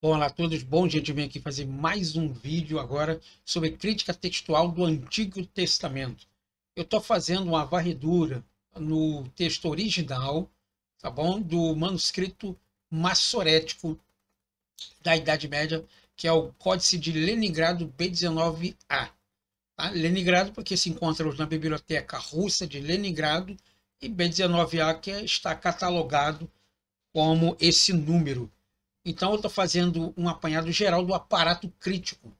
Olá a todos, bom dia, eu venho aqui fazer mais um vídeo agora sobre crítica textual do Antigo Testamento. Eu estou fazendo uma varredura no texto original, tá bom? Do manuscrito massorético da Idade Média, que é o Códice de Leningrado B19A. Tá? Leningrado porque se encontra hoje na Biblioteca Russa de Leningrado e B19A que está catalogado como esse número. Então, eu estou fazendo um apanhado geral do aparato crítico,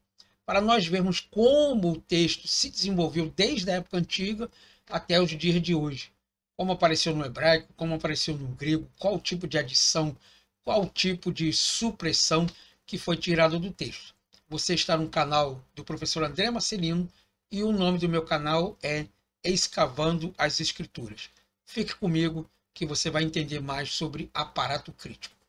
para nós vermos como o texto se desenvolveu desde a época antiga até os dias de hoje. Como apareceu no hebraico, como apareceu no grego, qual tipo de adição, qual tipo de supressão que foi tirado do texto. Você está no canal do professor André Marcelino e o nome do meu canal é Escavando as Escrituras. Fique comigo que você vai entender mais sobre aparato crítico.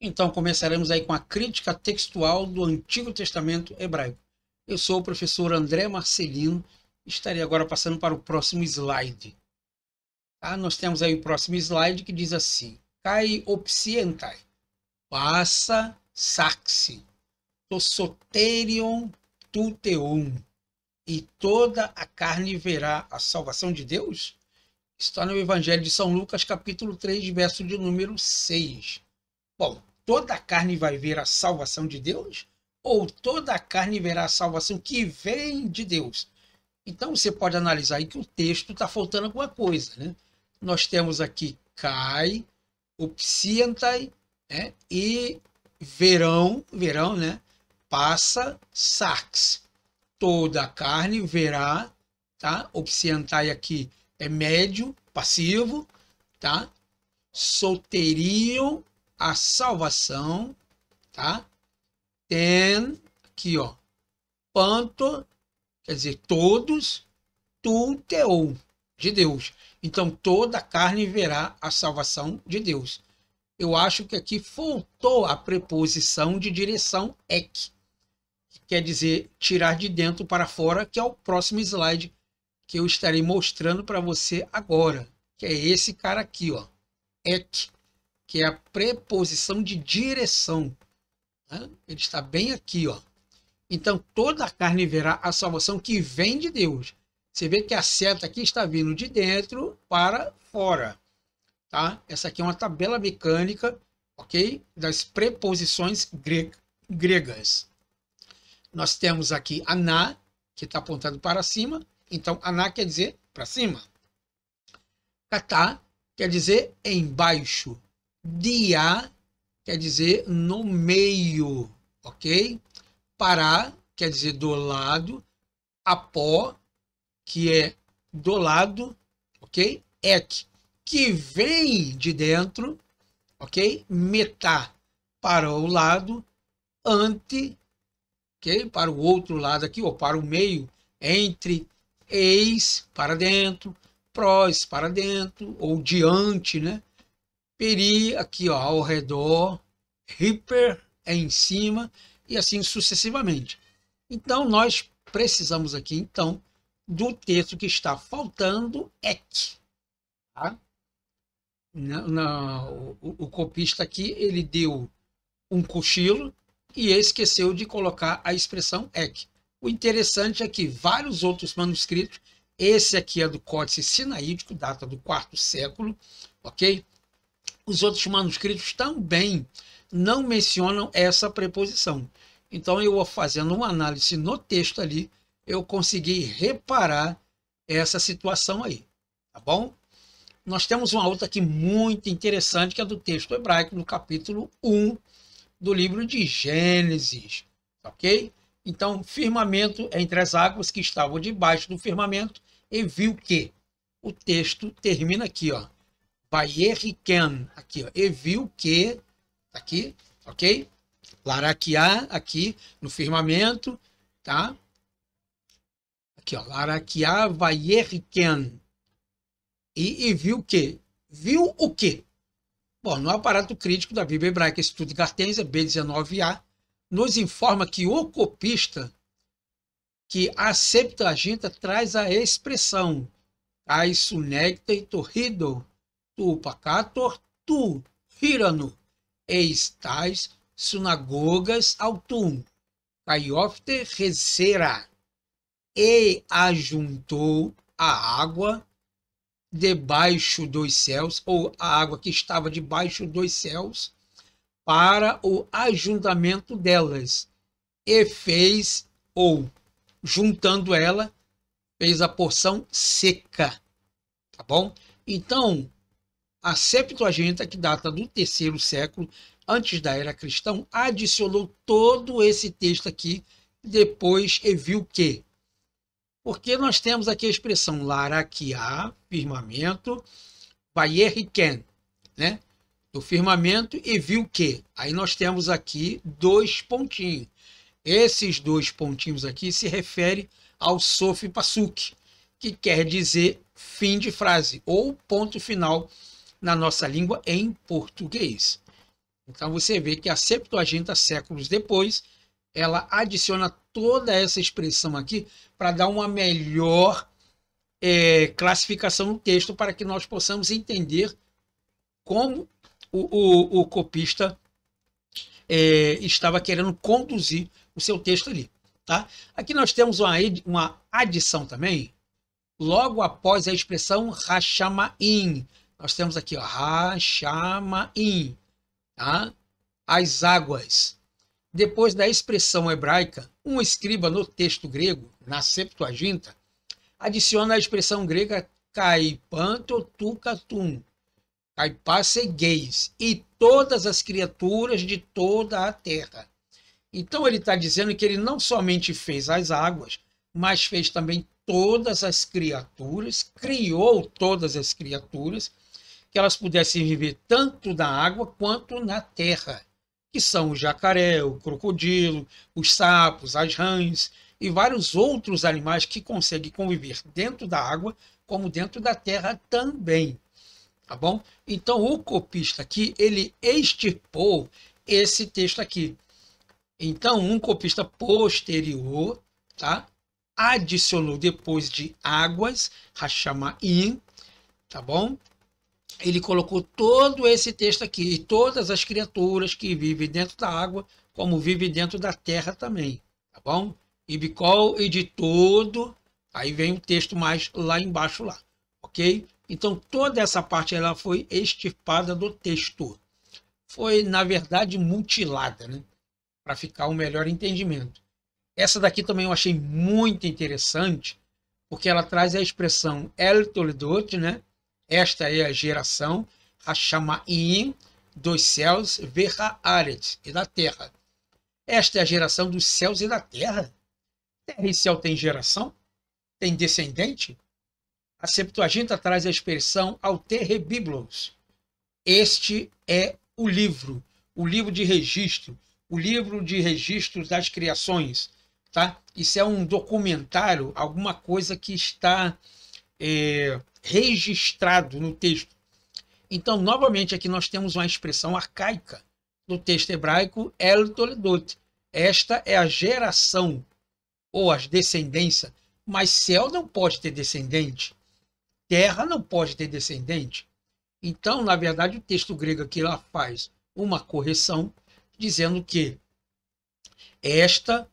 Então, começaremos aí com a crítica textual do Antigo Testamento hebraico. Eu sou o professor André Marcelino, estarei agora passando para o próximo slide. Tá? Nós temos aí o próximo slide que diz assim: Kai opsientai, passa saxi, to soterion tuteum, e toda a carne verá a salvação de Deus? Está no Evangelho de São Lucas, capítulo 3, verso de número 6. Bom, toda a carne vai ver a salvação de Deus? Ou toda a carne verá a salvação que vem de Deus? Então você pode analisar aí que o texto está faltando alguma coisa, né? Nós temos aqui Kai, Upsientai, né? E verão, né? Passa, Sax. Toda a carne verá, tá? Upsientai aqui é médio, passivo, tá? Solteriam a salvação, tá? Tem aqui, ó, panto, quer dizer, todos, tu teou, de Deus. Então, toda a carne verá a salvação de Deus. Eu acho que aqui faltou a preposição de direção ek, que quer dizer tirar de dentro para fora, que é o próximo slide que eu estarei mostrando para você agora, que é esse cara aqui, ó, ek, que é a preposição de direção. Né? Ele está bem aqui, ó. Então, toda a carne verá a salvação que vem de Deus. Você vê que a seta aqui está vindo de dentro para fora. Tá? Essa aqui é uma tabela mecânica, ok? Das preposições gregas. Nós temos aqui aná, que está apontando para cima. Então, aná quer dizer para cima. Katá quer dizer embaixo. Dia quer dizer no meio, ok? Pará quer dizer do lado. Apó, que é do lado, ok? Ek, que vem de dentro, ok? Metá, para o lado. Ante, ok? Para o outro lado aqui, ou para o meio. Entre, eis, para dentro. Prós, para dentro, ou diante, né? Peri, aqui, ó, ao redor. Hiper, é em cima, e assim sucessivamente. Então, nós precisamos aqui, então, do texto que está faltando, ek. Tá? O copista aqui, ele deu um cochilo e esqueceu de colocar a expressão ek. O interessante é que vários outros manuscritos, esse aqui é do Códice Sinaítico, data do IV século, ok? Os outros manuscritos também não mencionam essa preposição. Então, eu vou fazendo uma análise no texto ali, eu consegui reparar essa situação aí, tá bom? Nós temos uma outra aqui muito interessante, que é do texto hebraico, no capítulo 1 do livro de Gênesis, ok? Então, firmamento entre as águas que estavam debaixo do firmamento, e viu que o texto termina aqui, ó. Vayeriken, aqui, ó. E viu que, aqui, ok? Laraquiá, aqui no firmamento, tá? Aqui, ó, Laraquiá Vayeriken. E viu o quê? Viu o quê? Bom, no aparato crítico da Bíblia Hebraica, Estudo de Cartência, B19A, nos informa que o copista, que a Septuaginta traz a expressão Aisunecte torrido, tu pacator, tu hirano, estais sinagogas autum, caiofte rezera, e ajuntou a água debaixo dos céus, ou a água que estava debaixo dos céus, para o ajuntamento delas, e fez, ou juntando ela, fez a porção seca, tá bom? Então, a Septuaginta, que data do 3º século antes da era cristã, adicionou todo esse texto aqui, depois e viu que, porque nós temos aqui a expressão laraquiá, firmamento, vayeriken, né? Do firmamento, e viu que. Aí nós temos aqui 2 pontinhos. Esses 2 pontinhos aqui se referem ao sof pasuk, que quer dizer fim de frase, ou ponto final na nossa língua em português. Então você vê que a Septuaginta, séculos depois, ela adiciona toda essa expressão aqui para dar uma melhor classificação no texto, para que nós possamos entender como o copista estava querendo conduzir o seu texto ali. Tá? Aqui nós temos uma adição também, logo após a expressão Hashamaim. Nós temos aqui, ó, Hashamaim, tá? As águas. Depois da expressão hebraica, um escriba no texto grego, na Septuaginta, adiciona a expressão grega kaipantotukatum, kaipassegeis, e todas as criaturas de toda a terra. Então ele está dizendo que ele não somente fez as águas, mas fez também todas as criaturas, criou todas as criaturas, que elas pudessem viver tanto na água quanto na terra, que são o jacaré, o crocodilo, os sapos, as rãs e vários outros animais que conseguem conviver dentro da água como dentro da terra também. Tá bom? Então o copista aqui, ele extirpou esse texto aqui. Então um copista posterior, tá? Adicionou depois de águas, Hashamaim, tá bom? Ele colocou todo esse texto aqui, e todas as criaturas que vivem dentro da água, como vivem dentro da terra também, tá bom? E bicol e de todo, aí vem o texto mais lá embaixo lá, ok? Então toda essa parte ela foi extirpada do texto, foi na verdade mutilada, né? Para ficar um melhor entendimento. Essa daqui também eu achei muito interessante, porque ela traz a expressão El Toledot, né? Esta é a geração, Hashamaim, dos céus, Verhaaret, e da terra. Esta é a geração dos céus e da terra. Terra e céu tem geração? Tem descendente? A Septuaginta traz a expressão Alter Biblos. Este é o livro de registro, o livro de registros das criações. Tá? Isso é um documentário, alguma coisa que está registrado no texto. Então, novamente, aqui nós temos uma expressão arcaica do texto hebraico, El Toledot. Esta é a geração, ou as descendências, mas céu não pode ter descendente, terra não pode ter descendente. Então, na verdade, o texto grego aqui ela faz uma correção, dizendo que esta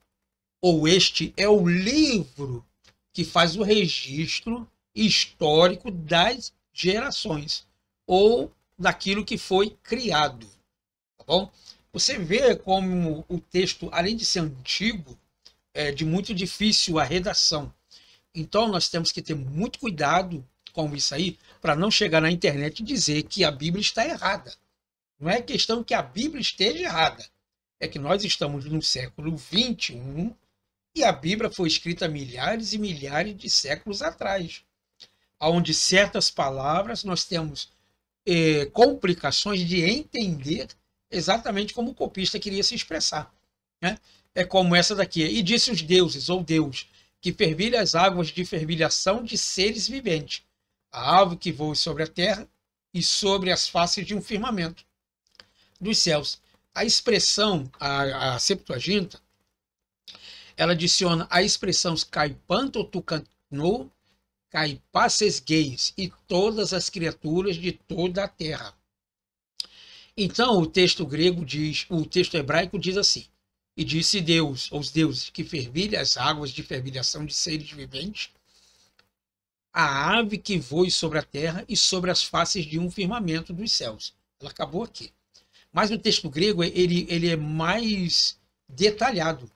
ou este é o livro que faz o registro histórico das gerações, ou daquilo que foi criado. Tá bom? Você vê como o texto, além de ser antigo, é de muito difícil a redação. Então nós temos que ter muito cuidado com isso aí, para não chegar na internet e dizer que a Bíblia está errada. Não é questão que a Bíblia esteja errada, é que nós estamos no século 21 e a Bíblia foi escrita milhares e milhares de séculos atrás, onde certas palavras nós temos complicações de entender exatamente como o copista queria se expressar, né? É como essa daqui. E disse os deuses, ou Deus, que fervilha as águas de fervilhação de seres viventes, a ave que voe sobre a terra e sobre as faces de um firmamento dos céus. A expressão, a Septuaginta, ela adiciona a expressão caipanto tucano, caipaces gays, e todas as criaturas de toda a terra. Então, o texto grego diz, o texto hebraico diz assim: e disse Deus, ou os deuses, que fervilha as águas de fervilhação de seres viventes, a ave que voe sobre a terra e sobre as faces de um firmamento dos céus. Ela acabou aqui. Mas no texto grego, ele é mais detalhado.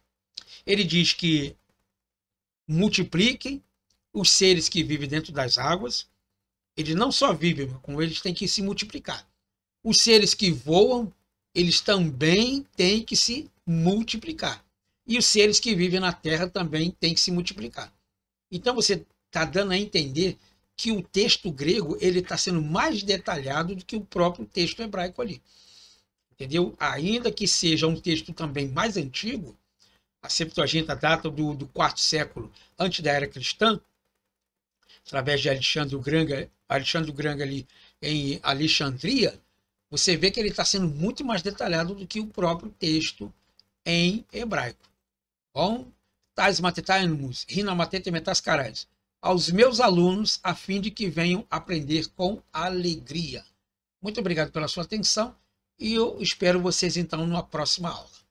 Ele diz que multipliquem os seres que vivem dentro das águas. Eles não só vivem, como eles têm que se multiplicar. Os seres que voam, eles também têm que se multiplicar. E os seres que vivem na terra também têm que se multiplicar. Então você está dando a entender que o texto grego ele está sendo mais detalhado do que o próprio texto hebraico ali. Entendeu? Ainda que seja um texto também mais antigo, a Septuaginta data do IV século antes da era cristã, através de Alexandre o Grande ali em Alexandria, você vê que ele está sendo muito mais detalhado do que o próprio texto em hebraico. Bom, tais matetainmus, rinamatete metascarais, aos meus alunos, a fim de que venham aprender com alegria. Muito obrigado pela sua atenção e eu espero vocês então numa próxima aula.